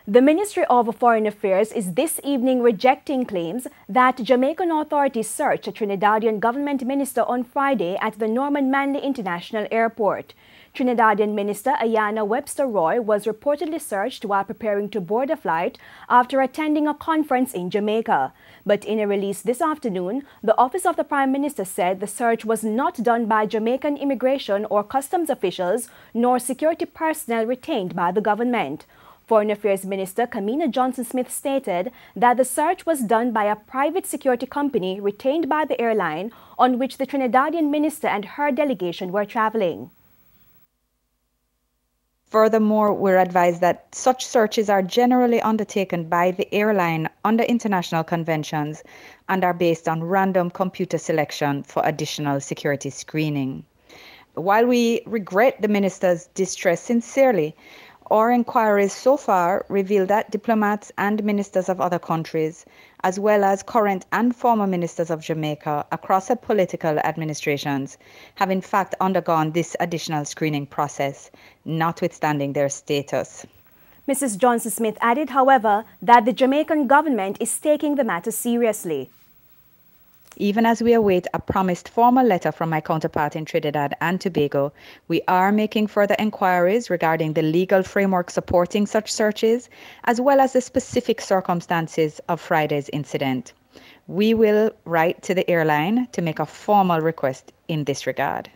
The Ministry of Foreign Affairs is this evening rejecting claims that Jamaican authorities searched a Trinidadian government minister on Friday at the Norman Manley International Airport. Trinidadian Minister Ayanna Webster Roy was reportedly searched while preparing to board a flight after attending a conference in Jamaica. But in a release this afternoon, the Office of the Prime Minister said the search was not done by Jamaican immigration or customs officials nor security personnel retained by the government. Foreign Affairs Minister Kamina Johnson-Smith stated that the search was done by a private security company retained by the airline on which the Trinidadian minister and her delegation were traveling. Furthermore, we're advised that such searches are generally undertaken by the airline under international conventions and are based on random computer selection for additional security screening. While we regret the minister's distress sincerely, our inquiries so far reveal that diplomats and ministers of other countries, as well as current and former ministers of Jamaica across the political administrations, have in fact undergone this additional screening process, notwithstanding their status. Mrs. Johnson-Smith added, however, that the Jamaican government is taking the matter seriously. Even as we await a promised formal letter from my counterpart in Trinidad and Tobago, we are making further inquiries regarding the legal framework supporting such searches, as well as the specific circumstances of Friday's incident. We will write to the airline to make a formal request in this regard.